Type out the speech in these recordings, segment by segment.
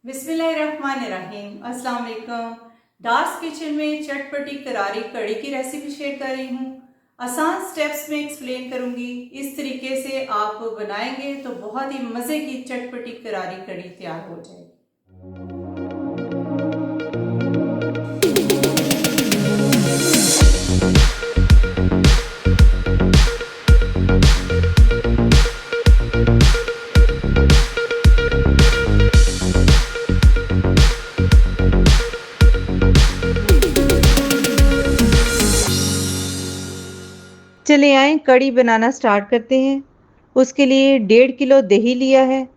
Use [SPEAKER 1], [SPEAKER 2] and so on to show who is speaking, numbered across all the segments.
[SPEAKER 1] बिस्मिल्लाहिर्रहमानिर्रहीम। अस्सलाम वालेकुम। दार्स किचन में चटपटी करारी कड़ी की रेसिपी शेयर कर रही हूँ। आसान स्टेप्स में एक्सप्लेन करूँगी। इस तरीके से आप बनाएंगे तो बहुत ही मज़े की चटपटी करारी कड़ी तैयार हो जाएगी।
[SPEAKER 2] चले आए कड़ी बनाना स्टार्ट करते हैं। उसके लिए 1.5 किलो दही लिया है।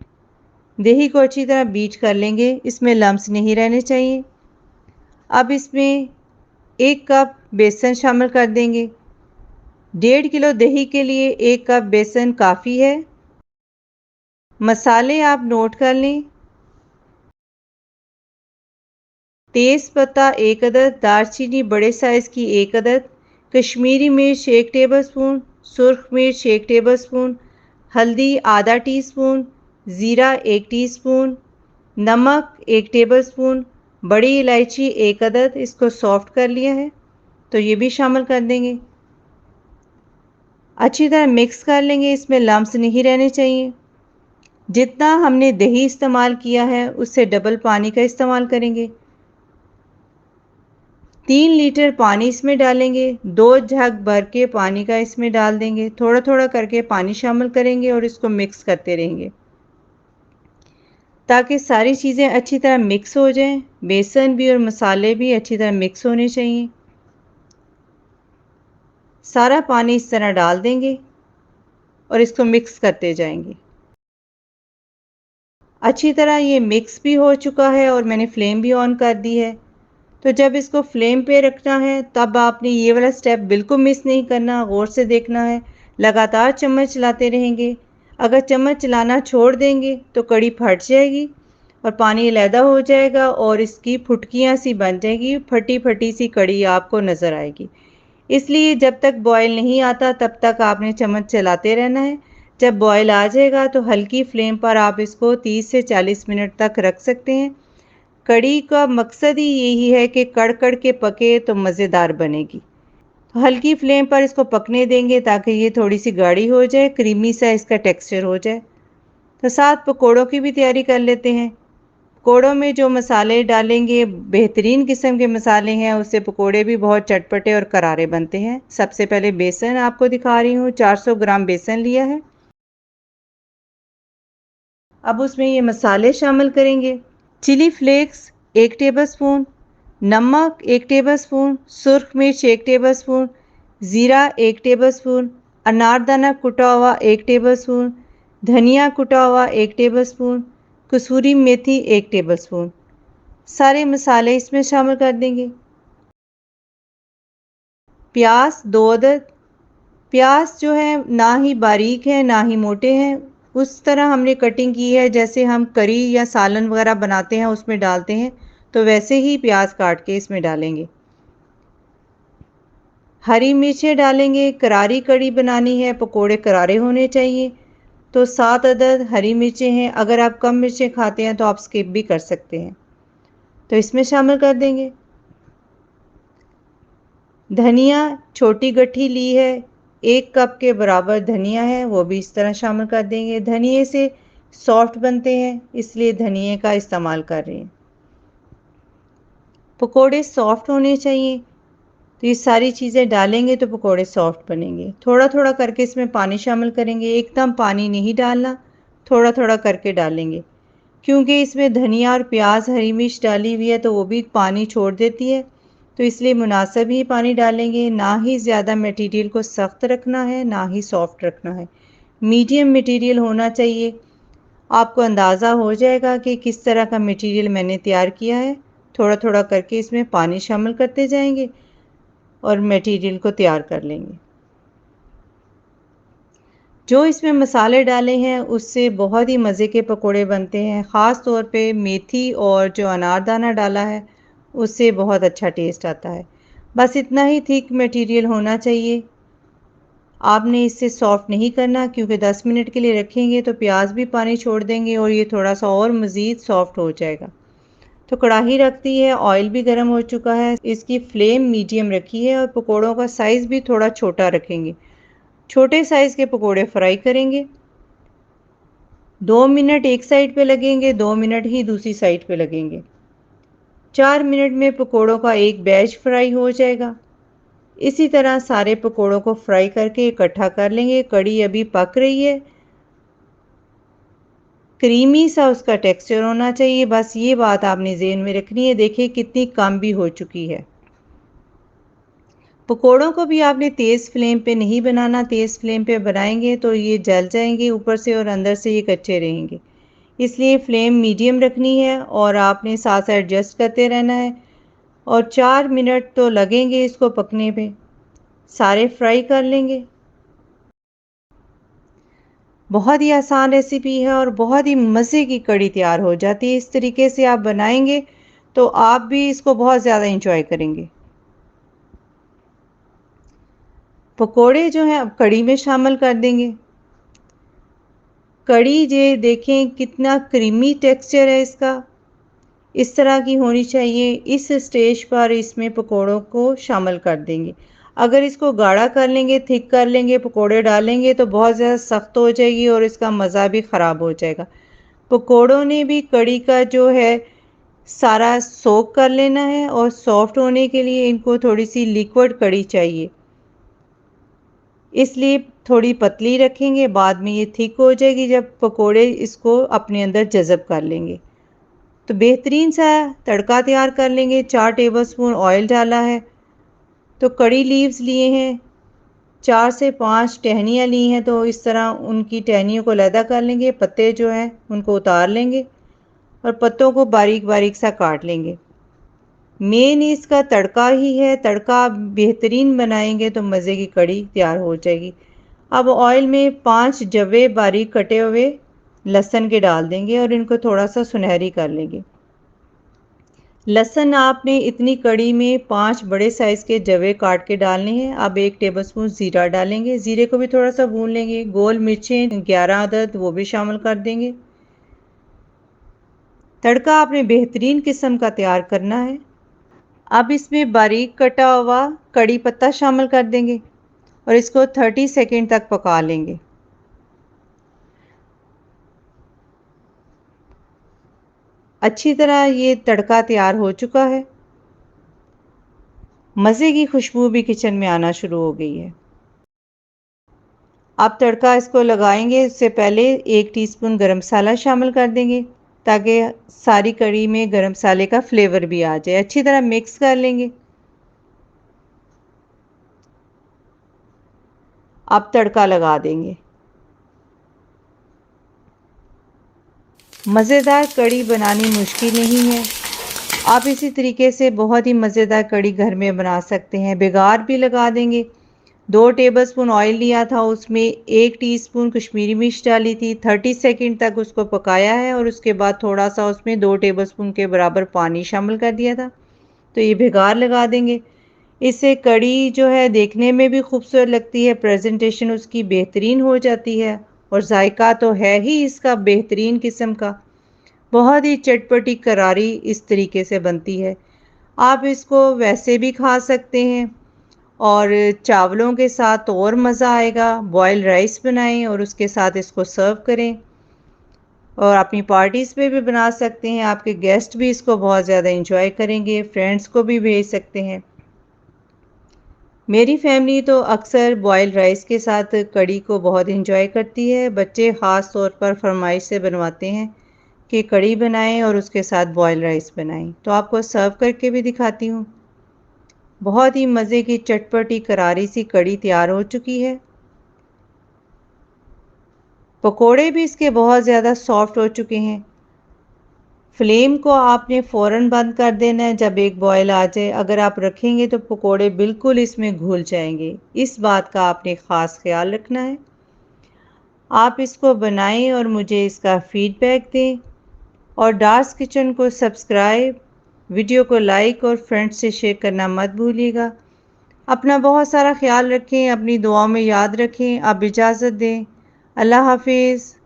[SPEAKER 2] दही को अच्छी तरह बीट कर लेंगे, इसमें लम्स नहीं रहने चाहिए। अब इसमें 1 कप बेसन शामिल कर देंगे। 1.5 किलो दही के लिए 1 कप बेसन काफ़ी है। मसाले आप नोट कर लें। तेज़ पत्ता 1 अदद, दालचीनी बड़े साइज़ की 1 अदद, कश्मीरी मिर्च 1 टेबलस्पून, सुर्ख मिर्च 1 टेबलस्पून, हल्दी आधा टीस्पून, ज़ीरा 1 टीस्पून, नमक 1 टेबलस्पून, बड़ी इलायची 1 अदद, इसको सॉफ्ट कर लिया है तो ये भी शामिल कर देंगे। अच्छी तरह मिक्स कर लेंगे, इसमें लम्स नहीं रहने चाहिए। जितना हमने दही इस्तेमाल किया है उससे डबल पानी का इस्तेमाल करेंगे। 3 लीटर पानी इसमें डालेंगे। 2 जग भर के पानी का इसमें डाल देंगे। थोड़ा थोड़ा करके पानी शामिल करेंगे और इसको मिक्स करते रहेंगे ताकि सारी चीज़ें अच्छी तरह मिक्स हो जाएं। बेसन भी और मसाले भी अच्छी तरह मिक्स होने चाहिए। सारा पानी इस तरह डाल देंगे और इसको मिक्स करते जाएंगे। अच्छी तरह ये मिक्स भी हो चुका है और मैंने फ्लेम भी ऑन कर दी है। तो जब इसको फ्लेम पे रखना है तब आपने ये वाला स्टेप बिल्कुल मिस नहीं करना, गौर से देखना है। लगातार चम्मच चलाते रहेंगे। अगर चम्मच चलाना छोड़ देंगे तो कड़ी फट जाएगी और पानी अलहदा हो जाएगा और इसकी फुटकियाँ सी बन जाएगी, फटी फटी सी कड़ी आपको नज़र आएगी। इसलिए जब तक बॉयल नहीं आता तब तक आपने चम्मच चलाते रहना है। जब बॉयल आ जाएगा तो हल्की फ्लेम पर आप इसको 30 से 40 मिनट तक रख सकते हैं। कड़ी का मकसद ही यही है कि कड़ के पके तो मज़ेदार बनेगी। तो हल्की फ्लेम पर इसको पकने देंगे ताकि ये थोड़ी सी गाढ़ी हो जाए, क्रीमी सा इसका टेक्सचर हो जाए। तो साथ पकोड़ों की भी तैयारी कर लेते हैं। पकोड़ों में जो मसाले डालेंगे बेहतरीन किस्म के मसाले हैं, उससे पकोड़े भी बहुत चटपटे और करारे बनते हैं। सबसे पहले बेसन आपको दिखा रही हूँ। 400 ग्राम बेसन लिया है। अब उसमें ये मसाले शामिल करेंगे। चिली फ्लेक्स 1 टेबलस्पून, नमक 1 टेबलस्पून, सुर्ख मिर्च 1 टेबलस्पून, ज़ीरा 1 टेबलस्पून, अनारदाना कुटा हुआ 1 टेबलस्पून, धनिया कुटा हुआ 1 टेबलस्पून, कसूरी मेथी 1 टेबलस्पून। सारे मसाले इसमें शामिल कर देंगे। प्याज 2 अदद। प्याज जो है ना ही बारीक है ना ही मोटे हैं, उस तरह हमने कटिंग की है जैसे हम करी या सालन वगैरह बनाते हैं उसमें डालते हैं, तो वैसे ही प्याज काट के इसमें डालेंगे। हरी मिर्चें डालेंगे। करारी कड़ी बनानी है, पकोड़े करारे होने चाहिए, तो 7 अदद हरी मिर्चें हैं। अगर आप कम मिर्चें खाते हैं तो आप स्किप भी कर सकते हैं, तो इसमें शामिल कर देंगे। धनिया छोटी गट्ठी ली है, 1 कप के बराबर धनिया है, वो भी इस तरह शामिल कर देंगे। धनिए से सॉफ्ट बनते हैं इसलिए धनिए का इस्तेमाल कर रहे हैं। पकोड़े सॉफ्ट होने चाहिए, तो ये सारी चीज़ें डालेंगे तो पकोड़े सॉफ्ट बनेंगे। थोड़ा थोड़ा करके इसमें पानी शामिल करेंगे, एकदम पानी नहीं डालना, थोड़ा थोड़ा करके डालेंगे, क्योंकि इसमें धनिया और प्याज हरी मिर्च डाली हुई है तो वो भी पानी छोड़ देती है, तो इसलिए मुनासिब ही पानी डालेंगे। ना ही ज़्यादा मटेरियल को सख्त रखना है ना ही सॉफ्ट रखना है, मीडियम मटेरियल होना चाहिए। आपको अंदाज़ा हो जाएगा कि किस तरह का मटेरियल मैंने तैयार किया है। थोड़ा थोड़ा करके इसमें पानी शामिल करते जाएंगे और मटेरियल को तैयार कर लेंगे। जो इसमें मसाले डाले हैं उससे बहुत ही मज़े के पकोड़े बनते हैं। ख़ास तौर पे मेथी और जो अनारदाना डाला है उससे बहुत अच्छा टेस्ट आता है। बस इतना ही थिक मटेरियल होना चाहिए। आपने इससे सॉफ्ट नहीं करना, क्योंकि 10 मिनट के लिए रखेंगे तो प्याज भी पानी छोड़ देंगे और ये थोड़ा सा और मज़ीद सॉफ्ट हो जाएगा। तो कढ़ाई रख दी है, ऑयल भी गर्म हो चुका है, इसकी फ्लेम मीडियम रखी है और पकोड़ों का साइज़ भी थोड़ा छोटा रखेंगे। छोटे साइज़ के पकोड़े फ्राई करेंगे। 2 मिनट एक साइड पे लगेंगे, 2 मिनट ही दूसरी साइड पे लगेंगे। 4 मिनट में पकोड़ों का एक बैच फ्राई हो जाएगा। इसी तरह सारे पकोड़ों को फ्राई करके इकट्ठा कर लेंगे। कढ़ी अभी पक रही है, क्रीमी सा उसका टेक्सचर होना चाहिए, बस ये बात आपने ज़हन में रखनी है। देखिए कितनी कम भी हो चुकी है। पकोड़ों को भी आपने तेज़ फ्लेम पे नहीं बनाना, तेज़ फ्लेम पे बनाएंगे तो ये जल जाएंगे ऊपर से और अंदर से ये कच्चे रहेंगे। इसलिए फ्लेम मीडियम रखनी है और आपने साथ साथ एडजस्ट करते रहना है और 4 मिनट तो लगेंगे इसको पकने पे। सारे फ्राई कर लेंगे। बहुत ही आसान रेसिपी है और बहुत ही मज़े की कढ़ी तैयार हो जाती है। इस तरीके से आप बनाएंगे तो आप भी इसको बहुत ज़्यादा इंजॉय करेंगे। पकोड़े जो हैं अब कढ़ी में शामिल कर देंगे। कढ़ी ये देखें कितना क्रीमी टेक्सचर है इसका, इस तरह की होनी चाहिए। इस स्टेज पर इसमें पकोड़ों को शामिल कर देंगे। अगर इसको गाढ़ा कर लेंगे, थिक कर लेंगे, पकोड़े डालेंगे तो बहुत ज़्यादा सख्त हो जाएगी और इसका मज़ा भी ख़राब हो जाएगा। पकोड़ों ने भी कढ़ी का जो है सारा सोक कर लेना है और सॉफ्ट होने के लिए इनको थोड़ी सी लिक्विड कढ़ी चाहिए, इसलिए थोड़ी पतली रखेंगे। बाद में ये थिक हो जाएगी जब पकोड़े इसको अपने अंदर जज़ब कर लेंगे। तो बेहतरीन सा तड़का तैयार कर लेंगे। 4 टेबलस्पून ऑयल डाला है, तो कड़ी लीव्स लिए हैं, 4 से 5 टहनियाँ ली हैं, तो इस तरह उनकी टहनियों को अलहदा कर लेंगे। पत्ते जो हैं उनको उतार लेंगे और पत्तों को बारीक बारीक सा काट लेंगे। मेन इसका तड़का ही है, तड़का बेहतरीन बनाएंगे तो मज़े की कड़ी तैयार हो जाएगी। अब ऑयल में 5 जवे बारीक कटे हुए लहसुन के डाल देंगे और इनको थोड़ा सा सुनहरी कर लेंगे। लहसुन आपने इतनी कड़ी में 5 बड़े साइज़ के जवे काट के डालने हैं। अब 1 टेबलस्पून ज़ीरा डालेंगे, ज़ीरे को भी थोड़ा सा भून लेंगे। गोल मिर्चें 11 अदद वो भी शामिल कर देंगे। तड़का आपने बेहतरीन किस्म का तैयार करना है। अब इसमें बारीक कटा हुआ कड़ी पत्ता शामिल कर देंगे और इसको 30 सेकंड तक पका लेंगे। अच्छी तरह ये तड़का तैयार हो चुका है। मज़े की खुशबू भी किचन में आना शुरू हो गई है। अब तड़का इसको लगाएंगे उससे पहले 1 टीस्पून गरम मसाला शामिल कर देंगे ताकि सारी कड़ी में गरम मसाले का फ्लेवर भी आ जाए। अच्छी तरह मिक्स कर लेंगे। अब तड़का लगा देंगे। मज़ेदार कड़ी बनानी मुश्किल नहीं है। आप इसी तरीके से बहुत ही मज़ेदार कड़ी घर में बना सकते हैं। बिगार भी लगा देंगे। 2 टेबलस्पून ऑयल लिया था, उसमें 1 टीस्पून कश्मीरी मिर्च डाली थी। 30 सेकंड तक उसको पकाया है और उसके बाद थोड़ा सा उसमें 2 टेबलस्पून के बराबर पानी शामिल कर दिया था। तो ये बिगार लगा देंगे। इससे कड़ी जो है देखने में भी खूबसूरत लगती है, प्रेजेंटेशन उसकी बेहतरीन हो जाती है और जायका तो है ही इसका बेहतरीन किस्म का। बहुत ही चटपटी करारी इस तरीके से बनती है। आप इसको वैसे भी खा सकते हैं और चावलों के साथ तो और मज़ा आएगा। बॉयल राइस बनाएं और उसके साथ इसको सर्व करें और अपनी पार्टीज़ पे भी बना सकते हैं। आपके गेस्ट भी इसको बहुत ज़्यादा इंजॉय करेंगे, फ्रेंड्स को भी भेज सकते हैं। मेरी फैमिली तो अक्सर बॉयल राइस के साथ कड़ी को बहुत इंजॉय करती है। बच्चे ख़ास तौर पर फरमाइश से बनवाते हैं कि कड़ी बनाएं और उसके साथ बॉयल राइस बनाएं। तो आपको सर्व करके भी दिखाती हूँ। बहुत ही मज़े की चटपटी करारी सी कड़ी तैयार हो चुकी है। पकोड़े भी इसके बहुत ज़्यादा सॉफ्ट हो चुके हैं। फ्लेम को आपने फ़ौरन बंद कर देना है जब एक बॉयल आ जाए। अगर आप रखेंगे तो पकोड़े बिल्कुल इसमें घुल जाएंगे। इस बात का आपने ख़ास ख्याल रखना है। आप इसको बनाएं और मुझे इसका फ़ीडबैक दें और डार्स किचन को सब्सक्राइब, वीडियो को लाइक और फ्रेंड्स से शेयर करना मत भूलिएगा। अपना बहुत सारा ख्याल रखें, अपनी दुआओं में याद रखें। अब इजाज़त दें। अल्लाह हाफिज़।